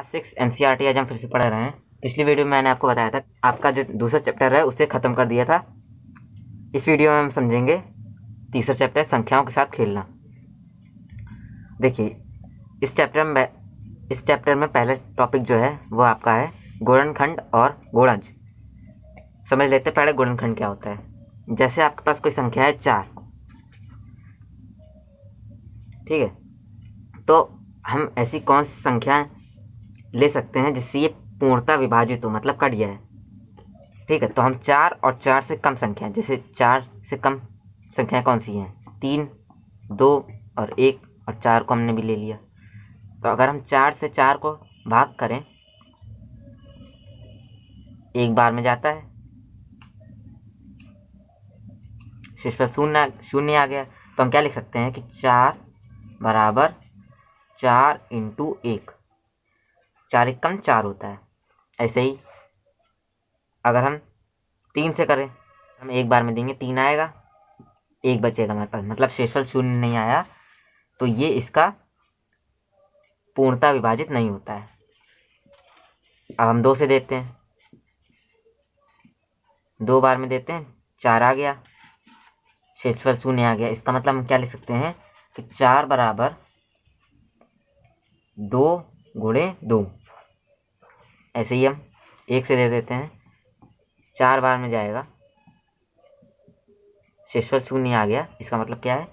Class 6 NCERT आज हम फिर से पढ़ रहे हैं। पिछली वीडियो में मैंने आपको बताया था आपका जो दूसरा चैप्टर है उसे ख़त्म कर दिया था। इस वीडियो में हम समझेंगे तीसरा चैप्टर संख्याओं के साथ खेलना। देखिए इस चैप्टर में पहला टॉपिक जो है वो आपका है गुणनखंड और गुणज। समझ लेते हैं पहले गुणनखंड क्या होता है। जैसे आपके पास कोई संख्या है 4, ठीक है, तो हम ऐसी कौन सी संख्या ले सकते हैं जिससे ये पूर्णतः विभाजित हो, मतलब कट जाए। ठीक है, तो हम 4 और 4 से कम संख्या, जैसे 4 से कम संख्या कौन सी हैं, 3, 2 और 1 और 4 को हमने भी ले लिया। तो अगर हम 4 से 4 को भाग करें एक बार में जाता है, शेषफल शून्य आ गया। तो हम क्या लिख सकते हैं कि 4 बराबर 4 इंटू 1, 4 एक कम 4 होता है। ऐसे ही अगर हम 3 से करें, हम एक बार में देंगे 3 आएगा, 1 बचेगा हमारे पास, मतलब शेषफल शून्य नहीं आया, तो ये इसका पूर्णतः विभाजित नहीं होता है। अब हम 2 से देते हैं, 2 बार में देते हैं, 4 आ गया, शेषफल शून्य आ गया। इसका मतलब हम क्या लिख सकते हैं कि 4 बराबर 2 गुणे 2। ऐसे ही हम 1 से दे देते हैं, 4 बार में जाएगा, शेषफल शून्य आ गया। इसका मतलब क्या है,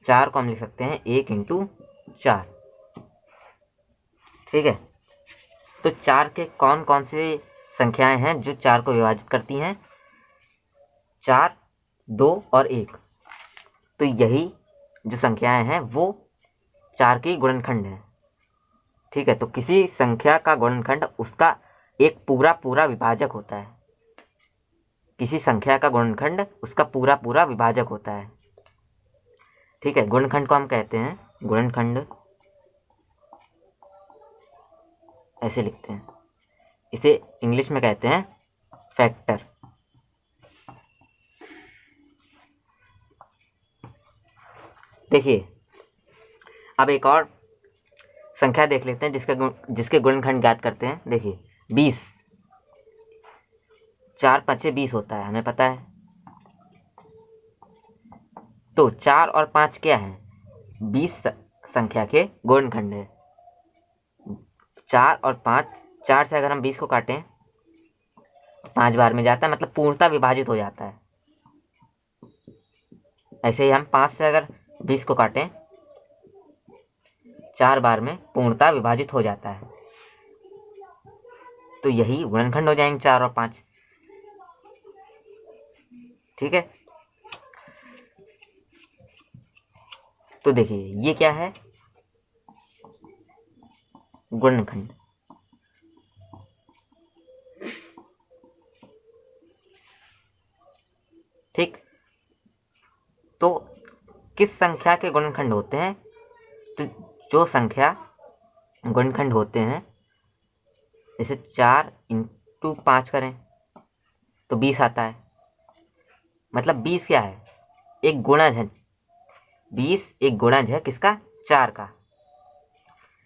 4 को हम लिख सकते हैं 1 इंटू 4। ठीक है, तो 4 के कौन कौन से संख्याएं हैं जो 4 को विभाजित करती हैं, 4, 2 और 1। तो यही जो संख्याएं हैं वो 4 की गुणनखंड है। ठीक है, तो किसी संख्या का गुणनखंड उसका एक पूरा विभाजक होता है। किसी संख्या का गुणनखंड उसका पूरा विभाजक होता है। ठीक है, गुणनखंड को हम कहते हैं, गुणनखंड ऐसे लिखते हैं, इसे इंग्लिश में कहते हैं फैक्टर। देखिए अब एक और संख्या देख लेते हैं जिसके गुणनखंड ज्ञात करते हैं। देखिए 20, 4 5 20 होता है, हमें पता है। तो 4 और 5 क्या है, 20 संख्या के गुणनखंड है। 4 और 5, 4 से अगर हम 20 को काटें 5 बार में जाता है, मतलब पूर्णतः विभाजित हो जाता है। ऐसे ही हम 5 से अगर 20 को काटें 4 बार में पूर्णतः विभाजित हो जाता है। तो यही गुणनखंड हो जाएंगे 4 और 5। ठीक है, तो देखिए ये क्या है, गुणनखंड। ठीक, तो किस संख्या के गुणनखंड होते हैं, तो जो संख्या गुणनखंड होते हैं, जैसे 4 इंटू 5 करें तो 20 आता है। मतलब 20 क्या है, एक गुणज है। 20 एक गुणज है किसका, 4 का।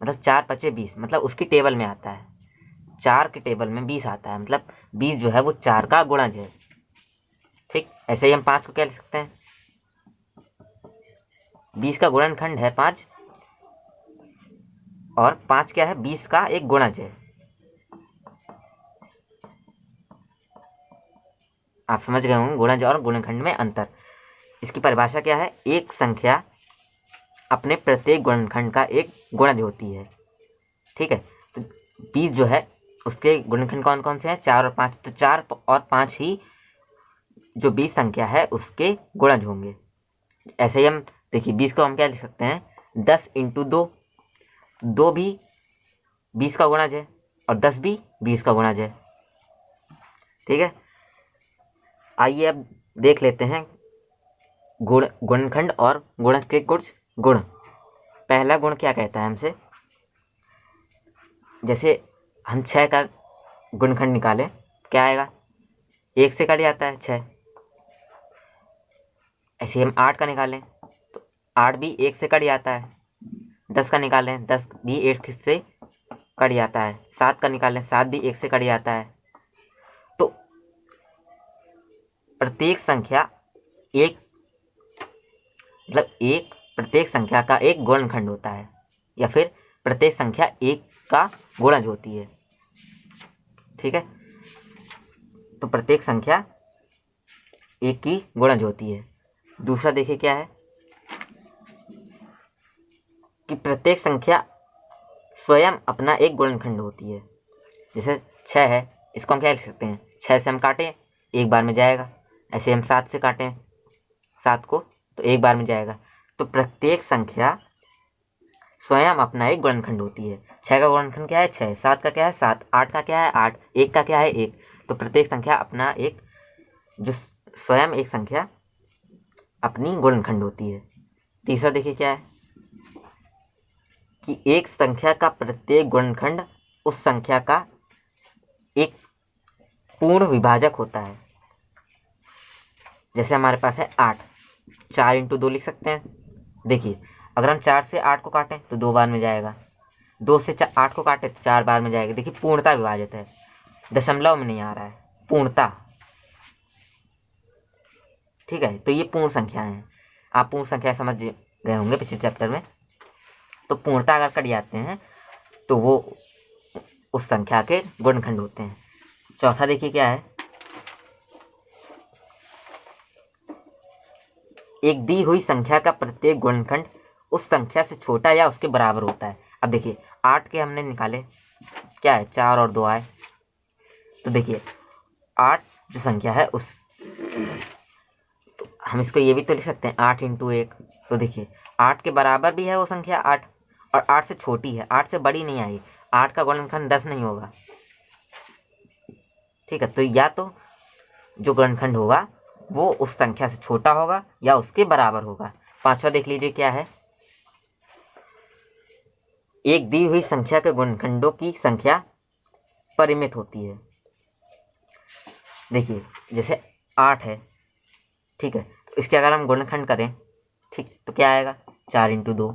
मतलब 4 5 20, मतलब उसकी टेबल में आता है, 4 के टेबल में 20 आता है, मतलब 20 जो है वो 4 का गुणज है। ठीक, ऐसे ही हम 5 को क्या लिख सकते हैं, 20 का गुणनखंड है 5, और 5 क्या है, 20 का एक गुणज है। आप समझ गए होंगे गुणज और गुणनखंड में अंतर। इसकी परिभाषा क्या है, एक संख्या अपने प्रत्येक गुणनखंड का एक गुणज होती है। ठीक है, तो 20 जो है उसके गुणनखंड कौन कौन से हैं, 4 और 5। तो 4 और 5 ही जो 20 संख्या है उसके गुणज होंगे। ऐसे ही हम देखिए 20 को हम क्या लिख सकते हैं, 10 इंटू 2, 2 भी 20 का गुणज है और 10 भी 20 का गुणज है। ठीक है, आइए अब देख लेते हैं गुणनखंड और गुणज के कुछ गुण। पहला गुण क्या कहता है हमसे, जैसे हम 6 का गुणनखंड निकालें, क्या आएगा, 1 से कट जाता है 6। ऐसे हम 8 का निकालें तो 8 भी 1 से कट जाता है। 10 का निकालें, 10 भी 1 से कट जाता है, 7 का निकालें 7 भी 1 से कट जाता है। तो प्रत्येक संख्या एक मतलब एक प्रत्येक संख्या का एक गुणनखंड होता है, या फिर प्रत्येक संख्या एक का गुणज होती है। ठीक है, तो प्रत्येक संख्या एक की गुणज होती है। दूसरा देखिए क्या है कि प्रत्येक संख्या स्वयं अपना एक गुणनखंड होती है। जैसे 6 है, इसको हम क्या लिख सकते हैं, 6 से हम काटें एक बार में जाएगा। ऐसे हम 7 से काटें 7 को तो एक बार में जाएगा। तो प्रत्येक संख्या स्वयं अपना एक गुणनखंड होती है। 6 का गुणनखंड क्या है 6, 7 का क्या है 7, 8 का क्या है 8, 1 का क्या है 1। तो प्रत्येक संख्या अपना एक जो स्वयं एक संख्या अपनी गुणनखंड होती है। तीसरा देखिए क्या है कि एक संख्या का प्रत्येक गुणनखंड उस संख्या का एक पूर्ण विभाजक होता है। जैसे हमारे पास है 8, 4 इंटू 2 लिख सकते हैं। देखिए अगर हम 4 से 8 को काटें तो 2 बार में जाएगा, 2 से 8 को काटें तो 4 बार में जाएगा। देखिए पूर्णता विभाजित है, दशमलव में नहीं आ रहा है, पूर्णता। ठीक है, तो ये पूर्ण संख्या है। आप पूर्ण संख्या समझ गए होंगे पिछले चैप्टर में। तो पूर्णता अगर कट जाते हैं तो वो उस संख्या के गुणनखंड होते हैं। चौथा देखिए क्या है, एक दी हुई संख्या का प्रत्येक गुणनखंड उस संख्या से छोटा या उसके बराबर होता है। अब देखिए 8 के हमने निकाले, क्या है 4 और 2 आए। तो देखिए 8 जो संख्या है उस तो हम इसको ये भी तो लिख सकते हैं 8 इंटू 1। तो देखिए 8 के बराबर भी है वो संख्या 8, और 8 से छोटी है, 8 से बड़ी नहीं आई। 8 का गुणनखंड 10 नहीं होगा। ठीक है, तो या तो जो गुणनखंड होगा वो उस संख्या से छोटा होगा या उसके बराबर होगा। पांचवा देख लीजिए क्या है, एक दी हुई संख्या के गुणनखंडों की संख्या परिमित होती है। देखिए जैसे 8 है, ठीक है, तो इसके अगर हम गुणनखंड करें, ठीक, तो क्या आएगा 4 इंटू 2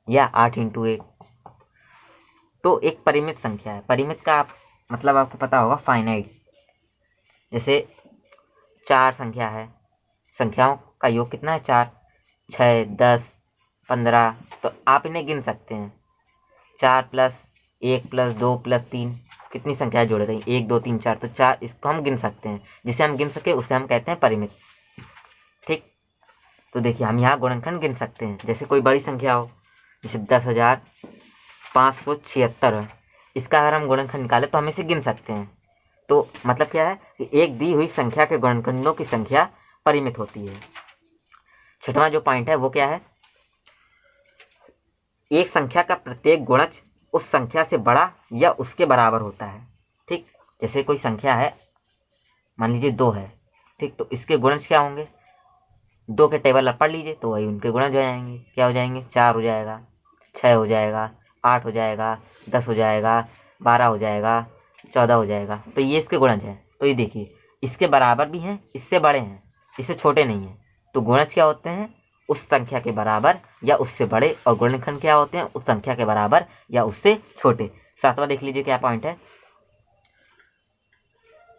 या 8 इंटू 1। तो एक परिमित संख्या है। परिमित का मतलब आपको पता होगा फाइनाइट। जैसे 4 संख्या है, संख्याओं का योग कितना है 4, 6, 10, 15। तो आप इन्हें गिन सकते हैं, 4 प्लस 1 प्लस 2 प्लस 3, कितनी संख्याएं जुड़ गई 1 2 3 4। तो 4 इसको हम गिन सकते हैं, जिसे हम गिन सके उसे हम कहते हैं परिमित। ठीक, तो देखिए हम यहाँ गुणनखंड गिन सकते हैं। जैसे कोई बड़ी संख्या हो, जैसे 10,576 है, इसका अगर हम गुणनखंड निकालें तो हम इसे गिन सकते हैं। तो मतलब क्या है कि एक दी हुई संख्या के गुणनखंडों की संख्या परिमित होती है। छठवां जो पॉइंट है वो क्या है, एक संख्या का प्रत्येक गुणज उस संख्या से बड़ा या उसके बराबर होता है। ठीक, जैसे कोई संख्या है, मान लीजिए 2 है, ठीक, तो इसके गुणज क्या होंगे, 2 के टेबल आप पढ़ लीजिए तो वही उनके गुणज हो जाएंगे। क्या हो जाएंगे, 4 हो जाएगा, 6 हो जाएगा, 8 हो जाएगा, 10 हो जाएगा, 12 हो जाएगा, 14 हो जाएगा। तो ये इसके गुणज हैं। तो ये देखिए इसके बराबर भी हैं, इससे बड़े हैं, इससे छोटे नहीं हैं। तो गुणज क्या होते हैं, उस संख्या के बराबर या उससे बड़े, और गुणनखंड क्या होते हैं, उस संख्या के बराबर या उससे छोटे। सातवां देख लीजिए क्या पॉइंट है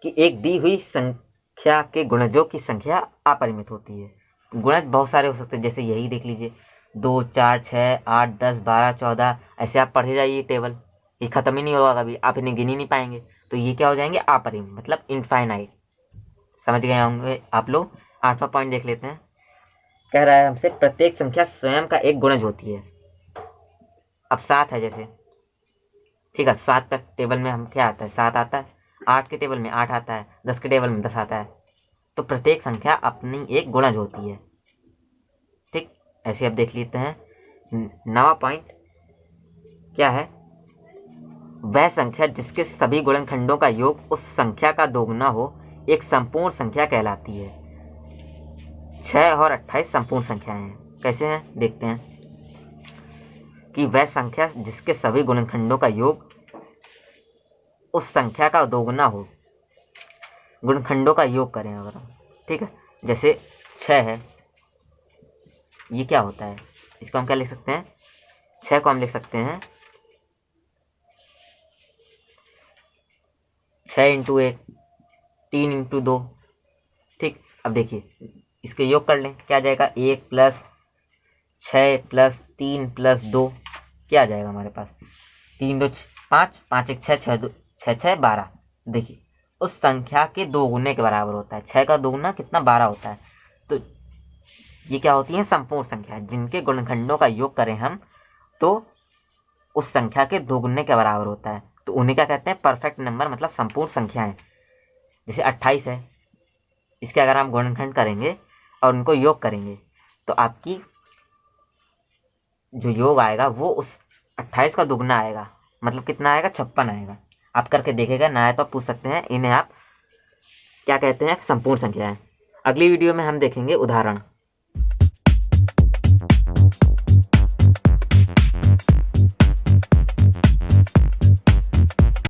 कि एक दी हुई संख्या के गुणजों की संख्या अपरिमित होती है। गुणज बहुत सारे हो सकते हैं, जैसे यही देख लीजिए 2, 4, 6, 8, 10, 12, 14, ऐसे आप पढ़े जाइए टेबल, ये खत्म ही नहीं होगा कभी, आप इन्हें गिन ही नहीं पाएंगे। तो ये क्या हो जाएंगे, अपरिमित, मतलब इनफाइनाइट। समझ गए होंगे आप लोग। 8वां पॉइंट देख लेते हैं, कह रहा है हमसे प्रत्येक संख्या स्वयं का एक गुणज होती है। अब 7 है जैसे, ठीक है, 7 का टेबल में हम क्या आता है 7 आता है, 8 के टेबल में 8 आता है, 10 के टेबल में 10 आता है। तो प्रत्येक संख्या अपनी एक गुणज होती है। ठीक, ऐसे अब देख लेते हैं 9वां पॉइंट क्या है, वह संख्या जिसके सभी गुणनखंडों का योग उस संख्या का दोगुना हो एक संपूर्ण संख्या कहलाती है। 6 और 28 संपूर्ण संख्याएं हैं। कैसे हैं देखते हैं कि वह संख्या जिसके सभी गुणनखंडों का योग उस संख्या का दोगुना हो, गुणनखंडों का योग करें अगर हम, ठीक है, जैसे 6 है, ये क्या होता है, इसको हम क्या लिख सकते हैं, 6 को हम लिख सकते हैं 6 × 1, 3 × 2। ठीक, अब देखिए इसके योग कर लें, क्या आ जाएगा, 1 + 6 + 3 + 2, क्या आ जाएगा हमारे पास, 3 2 5, 5 1 6, 6 2 6 6 12। देखिए उस संख्या के 2 गुने के बराबर होता है, 6 का 2 गुना कितना, 12 होता है। तो ये क्या होती है, संपूर्ण संख्या, जिनके गुणनखंडों का योग करें हम तो उस संख्या के 2 गुने के बराबर होता है, तो उन्हें क्या कहते हैं, परफेक्ट नंबर, मतलब संपूर्ण संख्याएं। जैसे 28 है, इसके अगर हम गुणनखंड करेंगे और उनको योग करेंगे तो आपकी जो योग आएगा वो उस 28 का दुगना आएगा, मतलब कितना आएगा, 56 आएगा। आप करके देखेगा, ना आए तो आप पूछ सकते हैं, इन्हें आप क्या कहते हैं, संपूर्ण संख्या है। अगली वीडियो में हम देखेंगे उदाहरण।